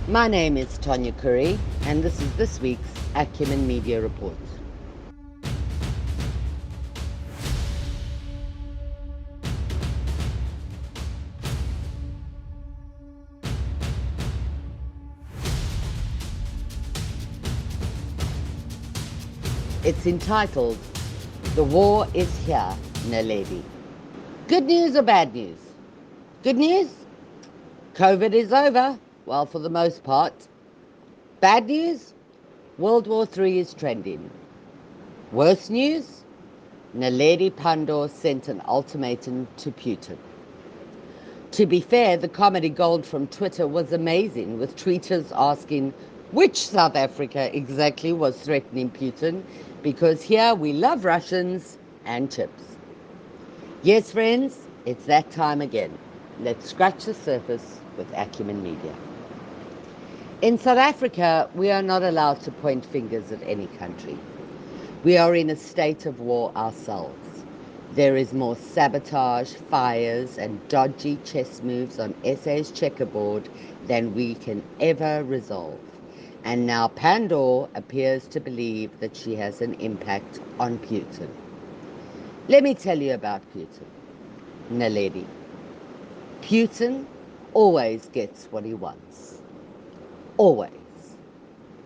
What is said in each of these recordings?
My name is Tanya Curry, and this is this week's Acumen Media Report. It's entitled, "The War is Here, Naledi." Good news or bad news? Good news? COVID is over, well, for the most part. Bad news? World War III is trending. Worse news? Naledi Pandor sent an ultimatum to Putin. To be fair, the comedy gold from Twitter was amazing, with tweeters asking which South Africa exactly was threatening Putin, because here we love Russians and chips. Yes, friends, it's that time again. Let's scratch the surface with Acumen Media. In South Africa, we are not allowed to point fingers at any country. We are in a state of war ourselves. There is more sabotage, fires, and dodgy chess moves on SA's checkerboard than we can ever resolve. And now Pandor appears to believe that she has an impact on Putin. Let me tell you about Putin. Naledi. Putin always gets what he wants. Always.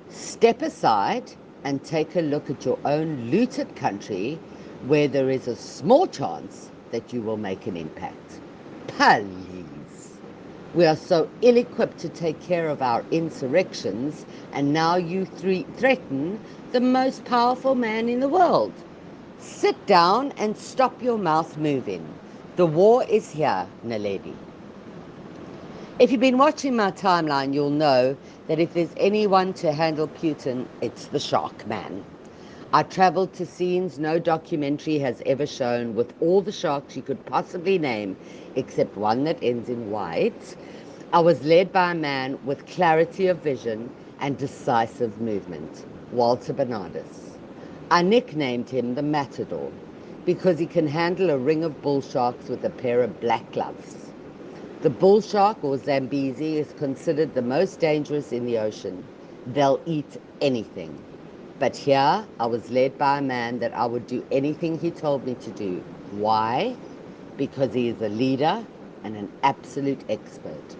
Step aside and take a look at your own looted country, where there is a small chance that you will make an impact. Please. We are so ill-equipped to take care of our insurrections, and now you threaten the most powerful man in the world. Sit down and stop your mouth moving. The war is here, Naledi. If you've been watching my timeline, you'll know that if there's anyone to handle Putin, it's the Shark Man. I travelled to scenes no documentary has ever shown, with all the sharks you could possibly name, except one that ends in white. I was led by a man with clarity of vision and decisive movement, Walter Bernardus. I nicknamed him the Matador because he can handle a ring of bull sharks with a pair of black gloves. The bull shark, or Zambezi, is considered the most dangerous in the ocean. They'll eat anything. But here, I was led by a man that I would do anything he told me to do. Why? Because he is a leader and an absolute expert.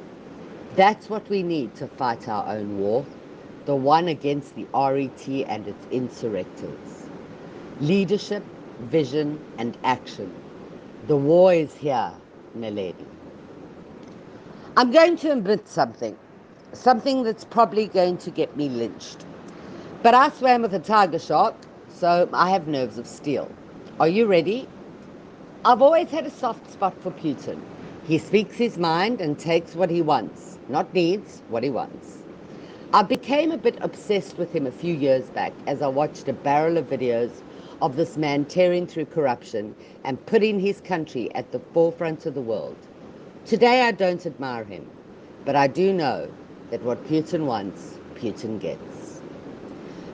That's what we need to fight our own war, the one against the RET and its insurrectors. Leadership, vision, and action. The war is here, Naledi. I'm going to admit something that's probably going to get me lynched. But I swam with a tiger shark, so I have nerves of steel. Are you ready? I've always had a soft spot for Putin. He speaks his mind and takes what he wants, not needs, what he wants. I became a bit obsessed with him a few years back as I watched a barrel of videos of this man tearing through corruption and putting his country at the forefront of the world. Today I don't admire him, but I do know that what Putin wants, Putin gets.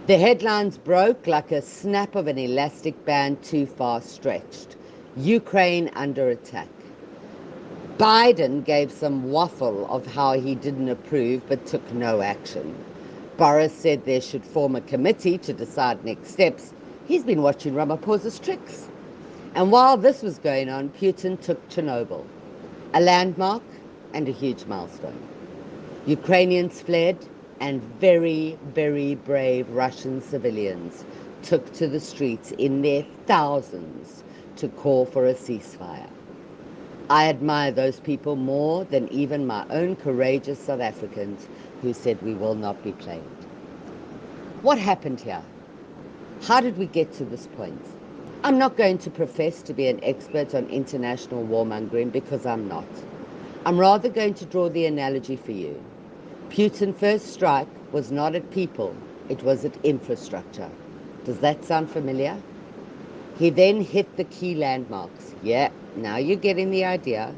The headlines broke like a snap of an elastic band too far stretched. Ukraine under attack. Biden gave some waffle of how he didn't approve but took no action. Boris said there should form a committee to decide next steps. He's been watching Ramaphosa's tricks. And while this was going on, Putin took Chernobyl, a landmark and a huge milestone. Ukrainians fled, and very, very brave Russian civilians took to the streets in their thousands to call for a ceasefire. I admire those people more than even my own courageous South Africans who said we will not be claimed. What happened here? How did we get to this point? I'm not going to profess to be an expert on international warmongering, because I'm not. I'm rather going to draw the analogy for you. Putin's first strike was not at people, it was at infrastructure. Does that sound familiar? He then hit the key landmarks. Yeah, now you're getting the idea.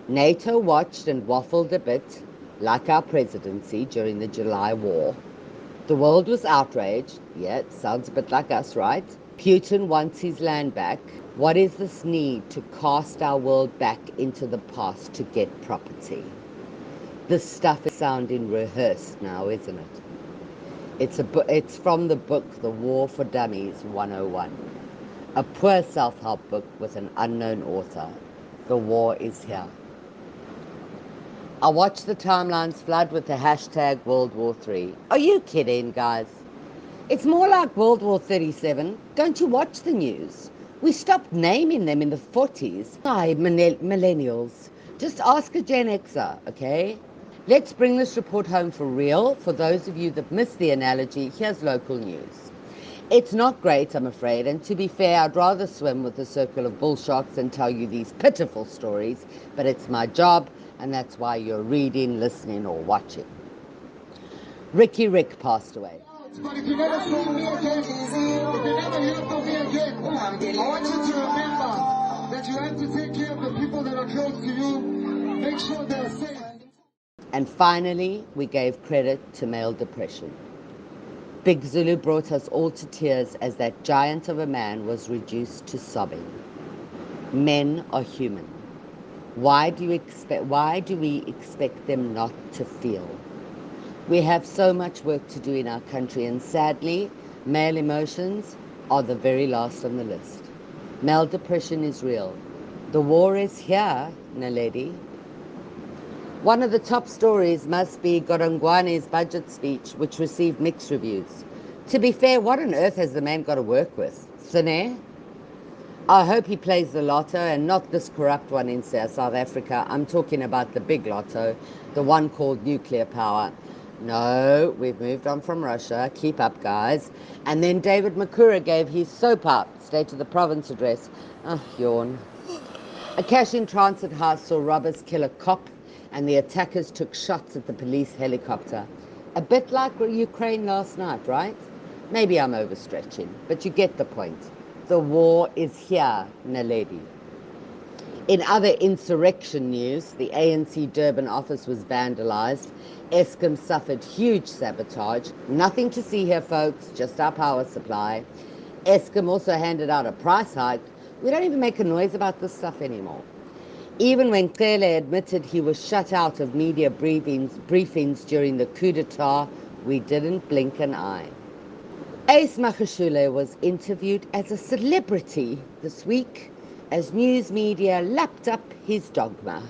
NATO watched and waffled a bit, like our presidency during the July War. The world was outraged. Yeah, it sounds a bit like us, right? Putin wants his land back. What is this need to cast our world back into the past to get property? This stuff is sounding rehearsed now, isn't it? It's from the book The War for Dummies 101, a poor self-help book with an unknown author. The war is here. I watched the timelines flood with the hashtag World War III. Are you kidding, guys? It's more like World War 37. Don't you watch the news? We stopped naming them in the 40s. Hi, millennials. Just ask a Gen Xer, okay? Let's bring this report home for real. For those of you that missed the analogy, here's local news. It's not great, I'm afraid, and to be fair, I'd rather swim with a circle of bull sharks than tell you these pitiful stories, but it's my job, and that's why you're reading, listening, or watching. Ricky Rick passed away. But if you never saw me again, if you never hear from me again, I want you to remember that you have to take care of the people that are close to you. Make sure they're safe. And finally, we gave credit to male depression. Big Zulu brought us all to tears as that giant of a man was reduced to sobbing. Men are human. Why do we expect them not to feel? We have so much work to do in our country, and sadly, male emotions are the very last on the list. Male depression is real. The war is here, Naledi. One of the top stories must be Gorongwane's budget speech, which received mixed reviews. To be fair, what on earth has the man got to work with? Thin air? I hope he plays the lotto and not this corrupt one in South Africa. I'm talking about the big lotto, the one called nuclear power. No, we've moved on from Russia. Keep up, guys. And then David Makura gave his soap-up State of the Province address. Yawn. A cash-in-transit house saw robbers kill a cop, and the attackers took shots at the police helicopter. A bit like Ukraine last night, right? Maybe I'm overstretching, but you get the point. The war is here, Naledi. In other insurrection news, the ANC Durban office was vandalised. Eskom suffered huge sabotage. Nothing to see here, folks, just our power supply. Eskom also handed out a price hike. We don't even make a noise about this stuff anymore. Even when Cele admitted he was shut out of media briefings during the coup d'etat, we didn't blink an eye. Ace Magashule was interviewed as a celebrity this week as news media lapped up his dogma.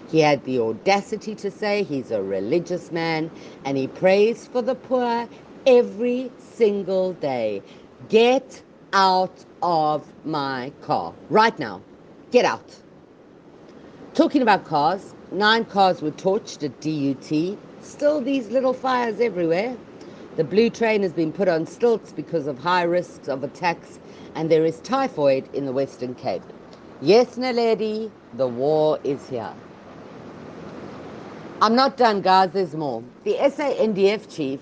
He had the audacity to say he's a religious man and he prays for the poor every single day. Get out of my car right now. Get out. Talking about cars, 9 cars were torched at DUT. Still these little fires everywhere. The blue train has been put on stilts because of high risks of attacks, and there is typhoid in the Western Cape. Yes, Naledi, the war is here. I'm not done, guys, there's more. The SANDF chief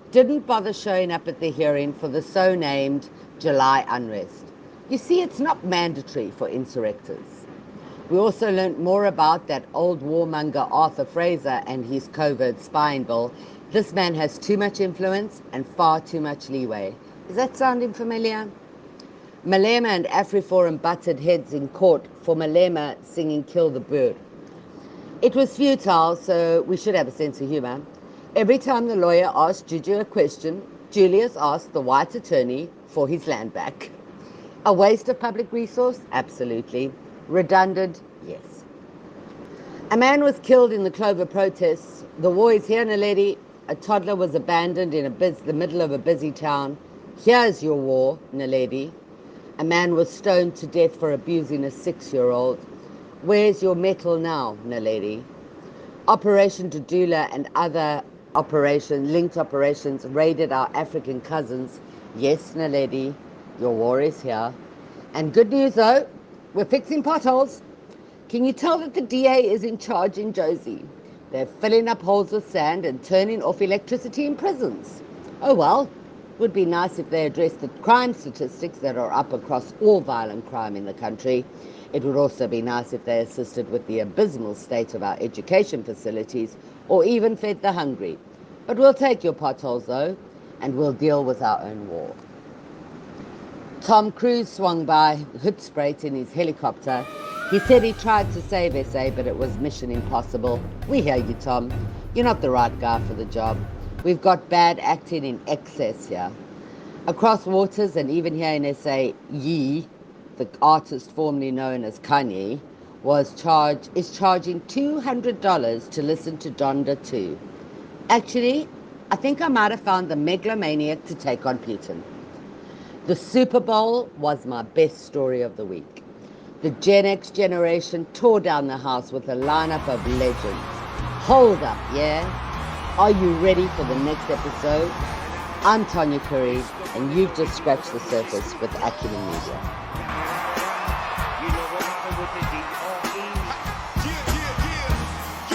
didn't bother showing up at the hearing for the so-named July unrest. You see, it's not mandatory for insurrectors. We also learnt more about that old warmonger Arthur Fraser and his covert spying bill. This man has too much influence and far too much leeway. Is that sounding familiar? Malema and AfriForum butted heads in court for Malema singing Kill the Bird. It was futile, so we should have a sense of humour. Every time the lawyer asked Juju a question, Julius asked the white attorney for his land back. A waste of public resource? Absolutely. Redundant? Yes. A man was killed in the Clover protests. The war is here, Naledi. A toddler was abandoned in the middle of a busy town. Here's your war, Naledi. A man was stoned to death for abusing a 6-year-old. Where's your mettle now, Naledi? Operation Dudula and other linked operations raided our African cousins. Yes, Naledi, your war is here. And good news though, we're fixing potholes. Can you tell that the DA is in charge in Josie? They're filling up holes with sand and turning off electricity in prisons. Oh well, it would be nice if they addressed the crime statistics that are up across all violent crime in the country. It would also be nice if they assisted with the abysmal state of our education facilities or even fed the hungry. But we'll take your potholes though, and we'll deal with our own war. Tom Cruise swung by Hoedspruit in his helicopter He said he tried to save SA, but it was mission impossible. We hear you, Tom. You're not the right guy for the job. We've got bad acting in excess here. Across waters and even here in SA, Ye, the artist formerly known as Kanye, is charging $200 to listen to Donda 2. Actually, I think I might have found the megalomaniac to take on Putin. The Super Bowl was my best story of the week. The Gen X generation tore down the house with a lineup of legends. Hold up, yeah? Are you ready for the next episode? I'm Tanya Curry, and you've just scratched the surface with Acumen Media.